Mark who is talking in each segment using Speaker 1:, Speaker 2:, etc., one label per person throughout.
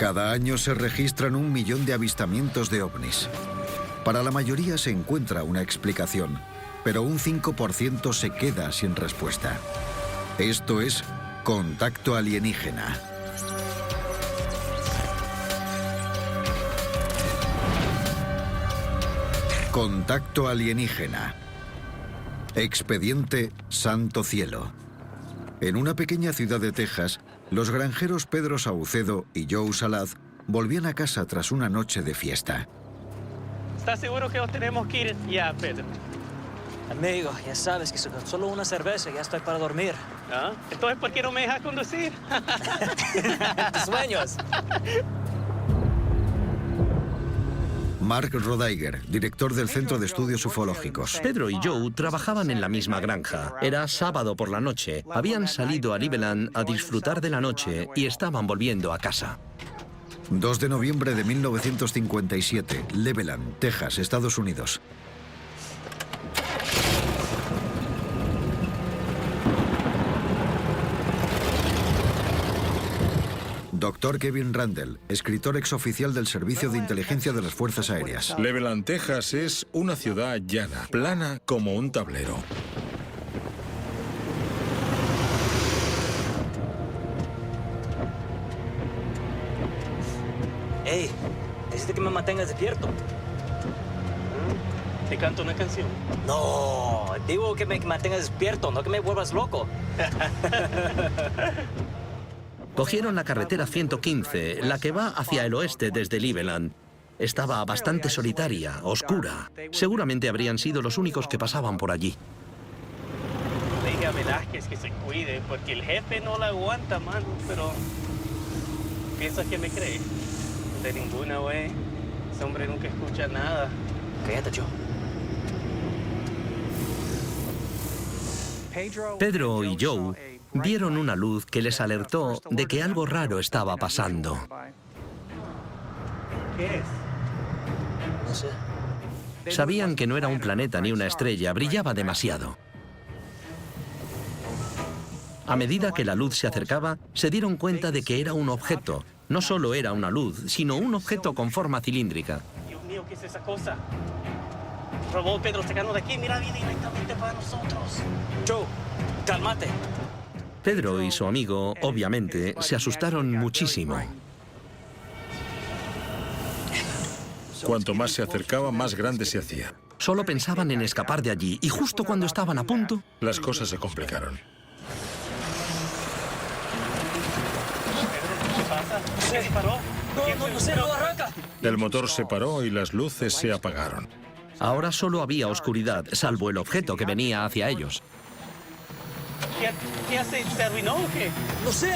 Speaker 1: Cada año se registran 1 millón de avistamientos de ovnis. Para la mayoría se encuentra una explicación, pero un 5% se queda sin respuesta. Esto es contacto alienígena. Contacto alienígena. Expediente Santo Cielo. En una pequeña ciudad de Texas, los granjeros Pedro Saucedo y Joe Salaz volvían a casa tras una noche de fiesta.
Speaker 2: ¿Estás seguro que nos tenemos que ir ya, Pedro?
Speaker 3: Amigo, ya sabes que solo una cerveza y ya estoy para dormir.
Speaker 2: ¿Ah? Entonces, ¿por qué no me dejas conducir?
Speaker 3: ¡Tus sueños!
Speaker 1: Mark Rodaiger, director del Centro de Estudios Ufológicos.
Speaker 4: Pedro y Joe trabajaban en la misma granja. Era sábado por la noche. Habían salido a Cleveland a disfrutar de la noche y estaban volviendo a casa.
Speaker 1: 2 de noviembre de 1957, Cleveland, Texas, Estados Unidos. Dr. Kevin Randle, escritor exoficial del Servicio de Inteligencia de las Fuerzas Aéreas.
Speaker 5: Cleveland, Texas es una ciudad llana, plana como un tablero.
Speaker 3: Hey, necesito que me mantengas despierto.
Speaker 2: Te canto una canción.
Speaker 3: No, digo que me mantengas despierto, no que me vuelvas loco.
Speaker 4: Cogieron la carretera 115, la que va hacia el oeste desde Cleveland. Estaba bastante solitaria, oscura. Seguramente habrían sido los únicos que pasaban por allí.
Speaker 2: Le dije a Velázquez que se cuide, porque el jefe no la aguanta, mano, pero... ¿Piensas que me cree? De ninguna, güey. Ese hombre nunca escucha nada.
Speaker 3: Cállate, Joe.
Speaker 4: Pedro y Joe vieron una luz que les alertó de que algo raro estaba pasando.
Speaker 2: ¿Qué es?
Speaker 3: No sé.
Speaker 4: Sabían que no era un planeta ni una estrella, brillaba demasiado. A medida que la luz se acercaba, se dieron cuenta de que era un objeto. No solo era una luz, sino un objeto con forma cilíndrica.
Speaker 2: Dios mío, ¿qué es esa cosa? Robó Pedro, sacando de aquí, mira, viene directamente para nosotros.
Speaker 3: Joe, cálmate.
Speaker 4: Pedro y su amigo, obviamente, se asustaron muchísimo.
Speaker 5: Cuanto más se acercaba, más grande se hacía.
Speaker 4: Solo pensaban en escapar de allí, y justo cuando estaban a punto...
Speaker 5: Las cosas se complicaron.
Speaker 2: ¿Qué pasa? ¿Se disparó?
Speaker 3: No sé, no arranca.
Speaker 5: El motor se paró y las luces se apagaron.
Speaker 4: Ahora solo había oscuridad, salvo el objeto que venía hacia ellos.
Speaker 2: ¿Qué hace? ¿Se arruinó o qué?
Speaker 3: No sé,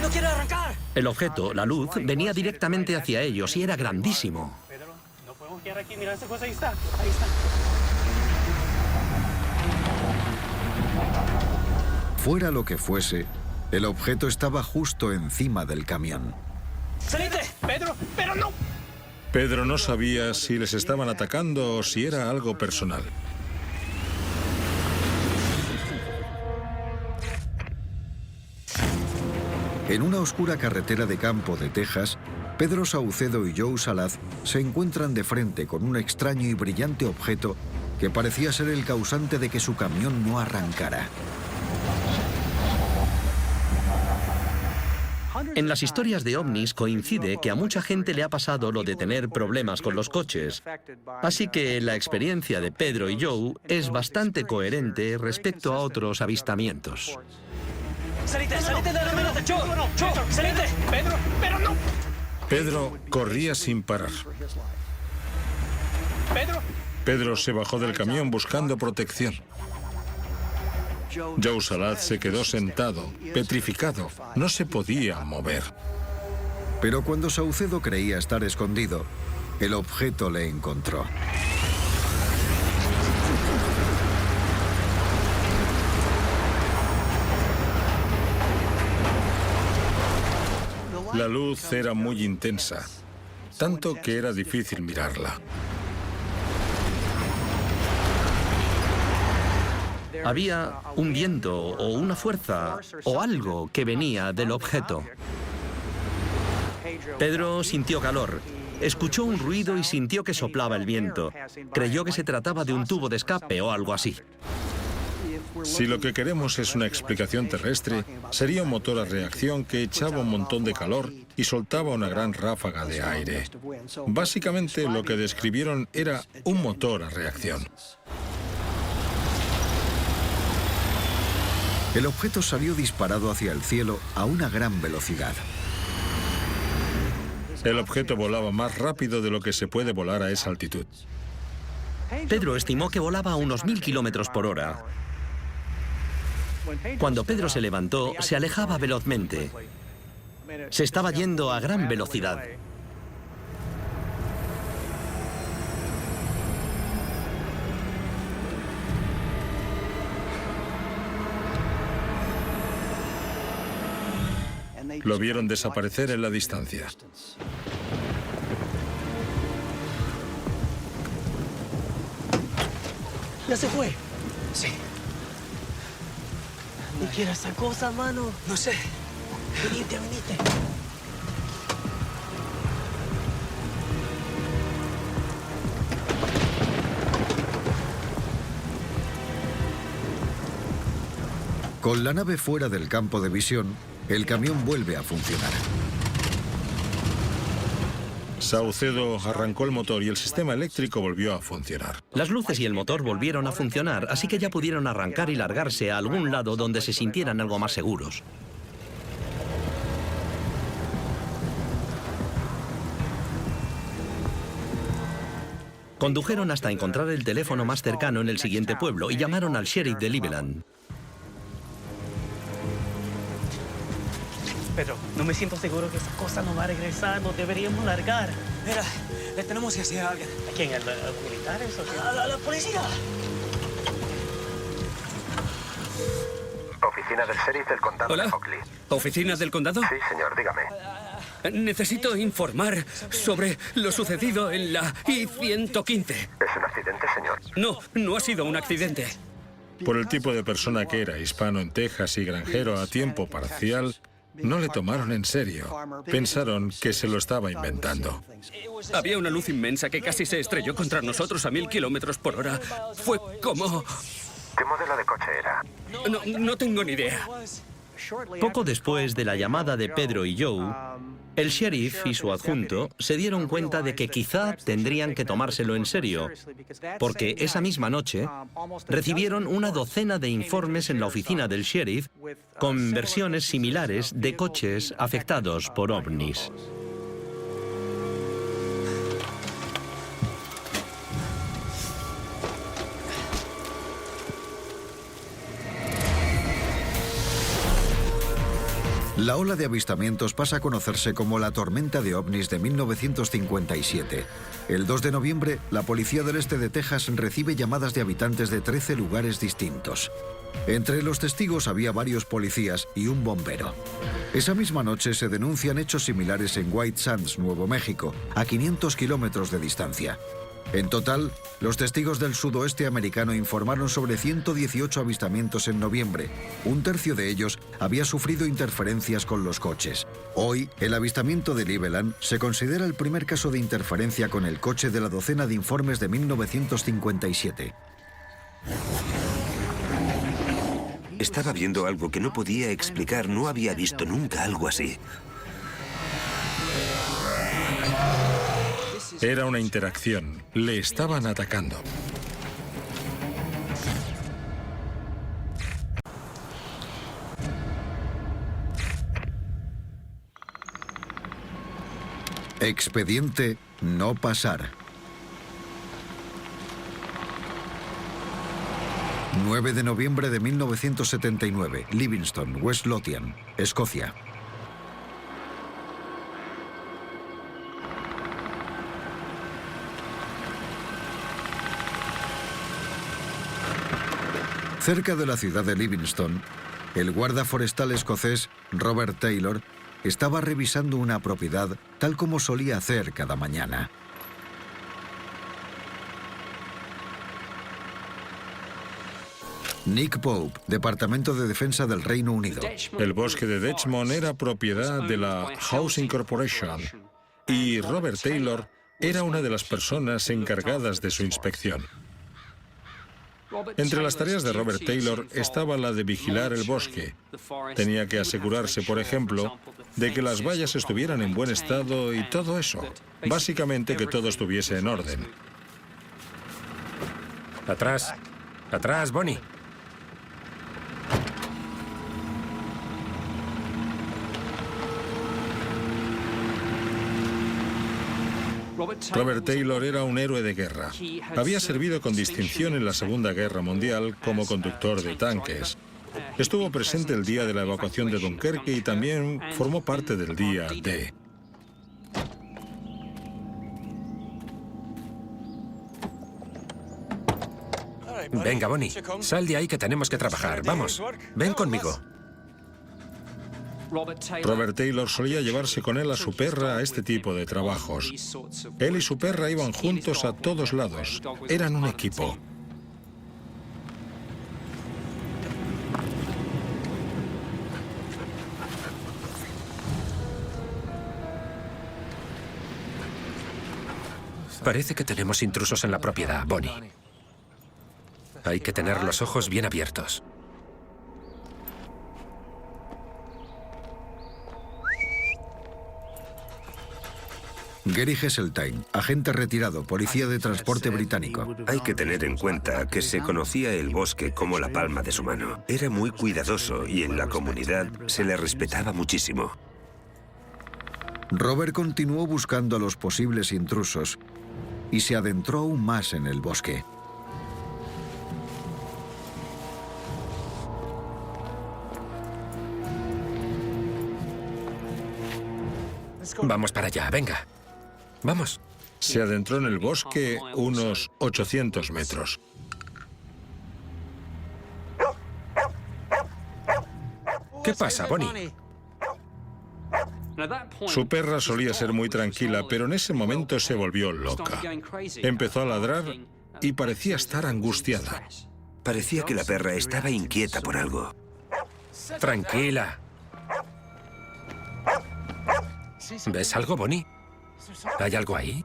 Speaker 3: no quiere arrancar.
Speaker 4: El objeto, la luz, venía directamente hacia ellos y era grandísimo.
Speaker 2: Pedro, no podemos quedar aquí, mira esa cosa, ahí está, ahí está.
Speaker 1: Fuera lo que fuese, el objeto estaba justo encima del camión.
Speaker 3: ¡Salite!
Speaker 2: Pedro, pero no.
Speaker 5: Pedro no sabía si les estaban atacando o si era algo personal.
Speaker 1: En una oscura carretera de campo de Texas, Pedro Saucedo y Joe Salaz se encuentran de frente con un extraño y brillante objeto que parecía ser el causante de que su camión no arrancara.
Speaker 4: En las historias de ovnis coincide que a mucha gente le ha pasado lo de tener problemas con los coches. Así que la experiencia de Pedro y Joe es bastante coherente respecto a otros avistamientos.
Speaker 3: ¡Salite de la amenaza! ¡Joe! ¡Salite!
Speaker 2: Pedro, pero no.
Speaker 5: Pedro corría sin parar.
Speaker 2: Pedro.
Speaker 5: Pedro se bajó del camión buscando protección. Joe Salaz se quedó sentado, petrificado. No se podía mover.
Speaker 1: Pero cuando Saucedo creía estar escondido, el objeto le encontró.
Speaker 5: La luz era muy intensa, tanto que era difícil mirarla.
Speaker 4: Había un viento o una fuerza o algo que venía del objeto. Pedro sintió calor. Escuchó un ruido y sintió que soplaba el viento. Creyó que se trataba de un tubo de escape o algo así.
Speaker 5: Si lo que queremos es una explicación terrestre, sería un motor a reacción que echaba un montón de calor y soltaba una gran ráfaga de aire. Básicamente lo que describieron era un motor a reacción.
Speaker 1: El objeto salió disparado hacia el cielo a una gran velocidad.
Speaker 5: El objeto volaba más rápido de lo que se puede volar a esa altitud.
Speaker 4: Pedro estimó que volaba a unos 1000 kilómetros por hora. Cuando Pedro se levantó, se alejaba velozmente. Se estaba yendo a gran velocidad.
Speaker 5: Lo vieron desaparecer en la distancia.
Speaker 2: ¿Ya se fue?
Speaker 3: Sí.
Speaker 2: ¿Y qué era esa cosa, mano?
Speaker 3: No sé.
Speaker 2: Venite.
Speaker 1: Con la nave fuera del campo de visión, el camión vuelve a funcionar.
Speaker 5: Saucedo arrancó el motor y el sistema eléctrico volvió a funcionar.
Speaker 4: Las luces y el motor volvieron a funcionar, así que ya pudieron arrancar y largarse a algún lado donde se sintieran algo más seguros. Condujeron hasta encontrar el teléfono más cercano en el siguiente pueblo y llamaron al sheriff de Cleveland.
Speaker 2: Pedro, no me siento seguro que esa cosa no va a regresar. Nos deberíamos largar.
Speaker 3: Mira, le tenemos que decir a alguien.
Speaker 2: ¿A quién? ¿A los militares o qué?
Speaker 3: ¡A la policía!
Speaker 6: Oficina del sheriff del condado
Speaker 7: Hola.
Speaker 6: de Oakley.
Speaker 7: ¿Oficina del condado?
Speaker 6: Sí, señor, dígame.
Speaker 7: Necesito informar sobre lo sucedido en la I-115.
Speaker 6: ¿Es un accidente, señor?
Speaker 7: No ha sido un accidente.
Speaker 5: Por el tipo de persona que era, hispano en Texas y granjero a tiempo parcial, no le tomaron en serio. Pensaron que se lo estaba inventando.
Speaker 7: Había una luz inmensa que casi se estrelló contra nosotros a 1000 kilómetros por hora. Fue como...
Speaker 6: ¿Qué modelo de coche era?
Speaker 7: No tengo ni idea.
Speaker 4: Poco después de la llamada de Pedro y Joe, el sheriff y su adjunto se dieron cuenta de que quizá tendrían que tomárselo en serio, porque esa misma noche recibieron una docena de informes en la oficina del sheriff con versiones similares de coches afectados por ovnis.
Speaker 1: La ola de avistamientos pasa a conocerse como la tormenta de ovnis de 1957. El 2 de noviembre, la Policía del Este de Texas recibe llamadas de habitantes de 13 lugares distintos. Entre los testigos había varios policías y un bombero. Esa misma noche se denuncian hechos similares en White Sands, Nuevo México, a 500 kilómetros de distancia. En total, los testigos del sudoeste americano informaron sobre 118 avistamientos en noviembre. Un tercio de ellos había sufrido interferencias con los coches. Hoy, el avistamiento de Cleveland se considera el primer caso de interferencia con el coche de la docena de informes de 1957.
Speaker 8: Estaba viendo algo que no podía explicar. No había visto nunca algo así.
Speaker 5: Era una interacción. Le estaban atacando.
Speaker 1: Expediente No Pasar. 9 de noviembre de 1979, Livingston, West Lothian, Escocia. Cerca de la ciudad de Livingston, el guarda forestal escocés Robert Taylor estaba revisando una propiedad tal como solía hacer cada mañana. Nick Pope, Departamento de Defensa del Reino Unido.
Speaker 5: El bosque de Dechmond era propiedad de la Housing Corporation y Robert Taylor era una de las personas encargadas de su inspección. Entre las tareas de Robert Taylor estaba la de vigilar el bosque. Tenía que asegurarse, por ejemplo, de que las vallas estuvieran en buen estado y todo eso. Básicamente que todo estuviese en orden.
Speaker 9: Atrás. Atrás, Bonnie.
Speaker 5: Robert Taylor era un héroe de guerra. Había servido con distinción en la Segunda Guerra Mundial como conductor de tanques. Estuvo presente el día de la evacuación de Dunkerque y también formó parte del día D.
Speaker 9: Venga, Bonnie. Sal de ahí que tenemos que trabajar. Vamos. Ven conmigo.
Speaker 5: Robert Taylor solía llevarse con él a su perra a este tipo de trabajos. Él y su perra iban juntos a todos lados. Eran un equipo.
Speaker 9: Parece que tenemos intrusos en la propiedad, Bonnie. Hay que tener los ojos bien abiertos.
Speaker 1: Gary Heseltine, agente retirado, policía de transporte británico.
Speaker 8: Hay que tener en cuenta que se conocía el bosque como la palma de su mano. Era muy cuidadoso y en la comunidad se le respetaba muchísimo.
Speaker 1: Robert continuó buscando a los posibles intrusos y se adentró aún más en el bosque.
Speaker 9: Vamos para allá, venga. Vamos.
Speaker 5: Se adentró en el bosque unos 800 metros.
Speaker 9: ¿Qué pasa, Bonnie?
Speaker 5: Su perra solía ser muy tranquila, pero en ese momento se volvió loca. Empezó a ladrar y parecía estar angustiada.
Speaker 8: Parecía que la perra estaba inquieta por algo.
Speaker 9: Tranquila. ¿Ves algo, Bonnie? ¿Hay algo ahí?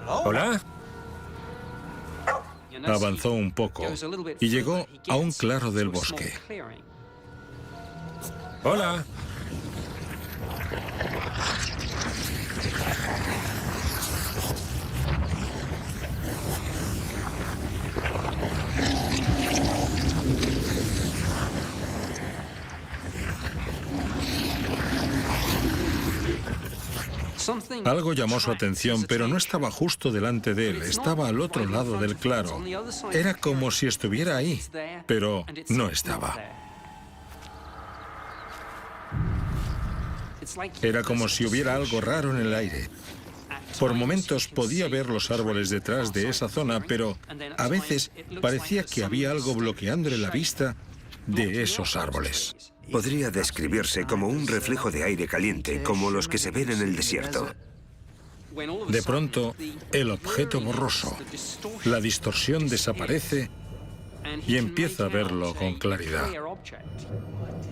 Speaker 9: ¿Hola?
Speaker 5: Avanzó un poco y llegó a un claro del bosque.
Speaker 9: Hola.
Speaker 5: Algo llamó su atención, pero no estaba justo delante de él, estaba al otro lado del claro. Era como si estuviera ahí, pero no estaba. Era como si hubiera algo raro en el aire. Por momentos podía ver los árboles detrás de esa zona, pero a veces parecía que había algo bloqueándole la vista de esos árboles.
Speaker 8: Podría describirse como un reflejo de aire caliente, como los que se ven en el desierto.
Speaker 5: De pronto, el objeto borroso, la distorsión desaparece y empieza a verlo con claridad.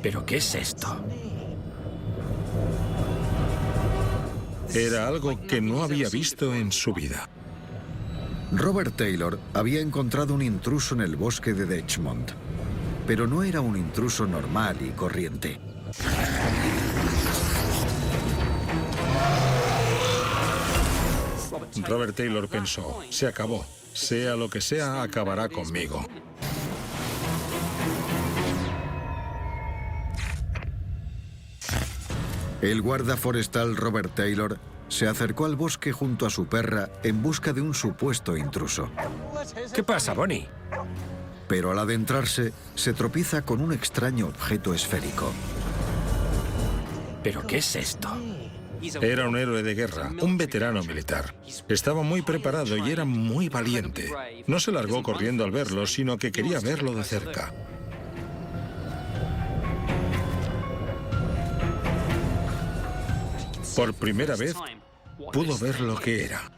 Speaker 9: ¿Pero qué es esto?
Speaker 5: Era algo que no había visto en su vida.
Speaker 1: Robert Taylor había encontrado un intruso en el bosque de Dechmond, pero no era un intruso normal y corriente.
Speaker 5: Robert Taylor pensó, se acabó. Sea lo que sea, acabará conmigo.
Speaker 1: El guarda forestal Robert Taylor se acercó al bosque junto a su perra en busca de un supuesto intruso.
Speaker 9: ¿Qué pasa, Bonnie?
Speaker 1: Pero al adentrarse, se tropieza con un extraño objeto esférico.
Speaker 9: ¿Pero qué es esto?
Speaker 5: Era un héroe de guerra, un veterano militar. Estaba muy preparado y era muy valiente. No se largó corriendo al verlo, sino que quería verlo de cerca. Por primera vez, pudo ver lo que era.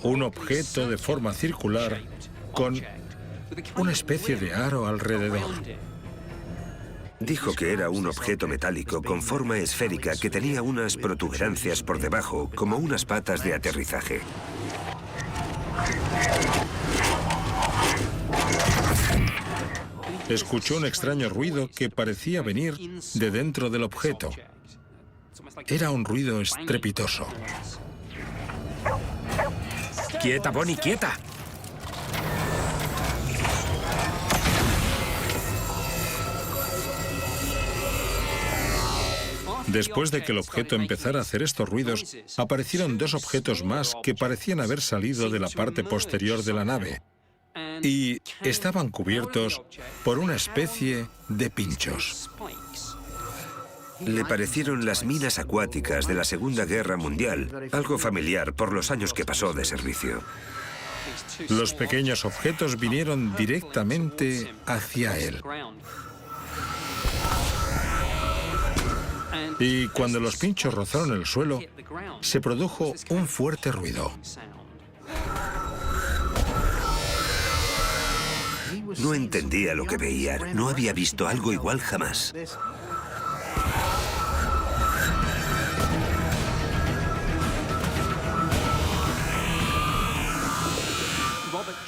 Speaker 5: Un objeto de forma circular con una especie de aro alrededor.
Speaker 8: Dijo que era un objeto metálico con forma esférica que tenía unas protuberancias por debajo, como unas patas de aterrizaje.
Speaker 5: Escuchó un extraño ruido que parecía venir de dentro del objeto. Era un ruido estrepitoso.
Speaker 9: ¡Quieta, Bonnie, quieta!
Speaker 5: Después de que el objeto empezara a hacer estos ruidos, aparecieron dos objetos más que parecían haber salido de la parte posterior de la nave y estaban cubiertos por una especie de pinchos.
Speaker 8: Le parecieron las minas acuáticas de la Segunda Guerra Mundial, algo familiar por los años que pasó de servicio.
Speaker 5: Los pequeños objetos vinieron directamente hacia él. Y cuando los pinchos rozaron el suelo, se produjo un fuerte ruido.
Speaker 8: No entendía lo que veía. No había visto algo igual jamás.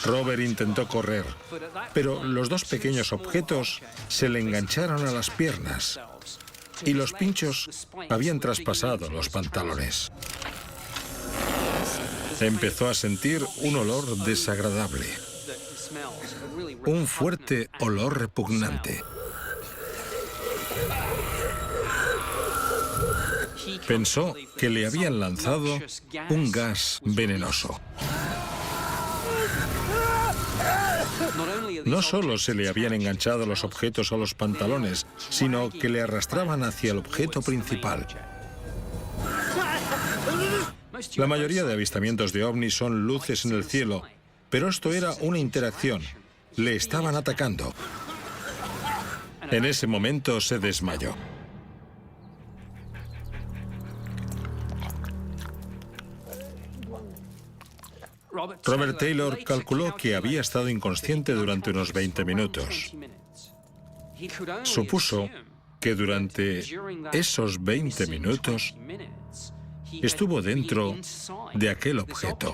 Speaker 5: Robert intentó correr, pero los dos pequeños objetos se le engancharon a las piernas y los pinchos habían traspasado los pantalones. Empezó a sentir un olor desagradable, un fuerte olor repugnante. Pensó que le habían lanzado un gas venenoso. No solo se le habían enganchado los objetos a los pantalones, sino que le arrastraban hacia el objeto principal. La mayoría de avistamientos de ovnis son luces en el cielo, pero esto era una interacción. Le estaban atacando. En ese momento se desmayó. Robert Taylor calculó que había estado inconsciente durante unos 20 minutos. Supuso que durante esos 20 minutos estuvo dentro de aquel objeto.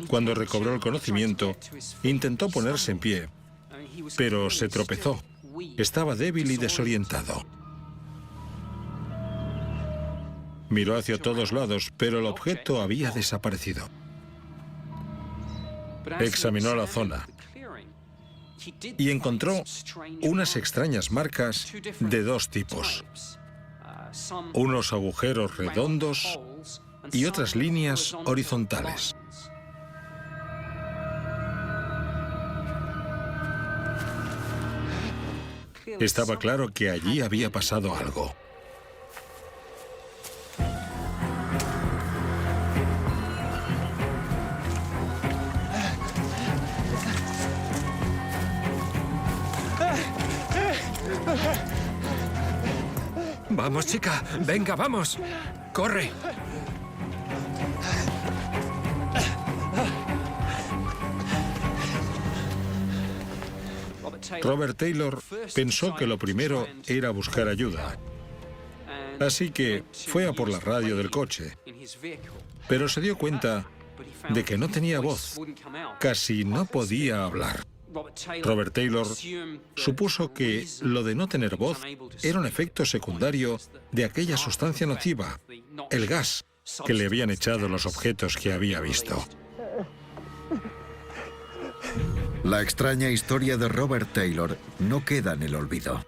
Speaker 5: Cuando recobró el conocimiento, intentó ponerse en pie, pero se tropezó. Estaba débil y desorientado. Miró hacia todos lados, pero el objeto había desaparecido. Examinó la zona y encontró unas extrañas marcas de dos tipos. Unos agujeros redondos y otras líneas horizontales. Estaba claro que allí había pasado algo.
Speaker 9: Vamos, chica. Venga, vamos. Corre.
Speaker 5: Robert Taylor pensó que lo primero era buscar ayuda. Así que fue a por la radio del coche. Pero se dio cuenta de que no tenía voz. Casi no podía hablar. Robert Taylor supuso que lo de no tener voz era un efecto secundario de aquella sustancia nociva, el gas que le habían echado los objetos que había visto.
Speaker 1: La extraña historia de Robert Taylor no queda en el olvido.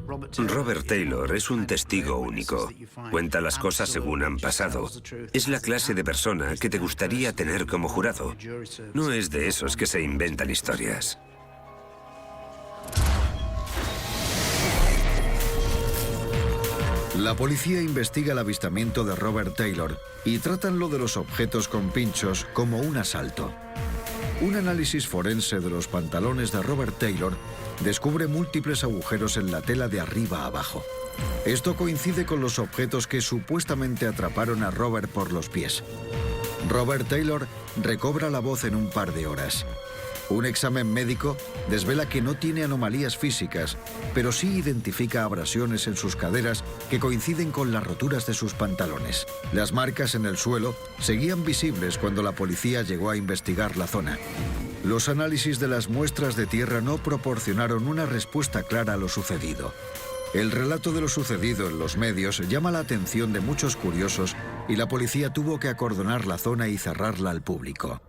Speaker 8: Robert Taylor es un testigo único. Cuenta las cosas según han pasado. Es la clase de persona que te gustaría tener como jurado. No es de esos que se inventan historias.
Speaker 1: La policía investiga el avistamiento de Robert Taylor y tratan lo de los objetos con pinchos como un asalto. Un análisis forense de los pantalones de Robert Taylor descubre múltiples agujeros en la tela de arriba a abajo. Esto coincide con los objetos que supuestamente atraparon a Robert por los pies. Robert Taylor recobra la voz en un par de horas. Un examen médico desvela que no tiene anomalías físicas, pero sí identifica abrasiones en sus caderas que coinciden con las roturas de sus pantalones. Las marcas en el suelo seguían visibles cuando la policía llegó a investigar la zona. Los análisis de las muestras de tierra no proporcionaron una respuesta clara a lo sucedido. El relato de lo sucedido en los medios llama la atención de muchos curiosos y la policía tuvo que acordonar la zona y cerrarla al público.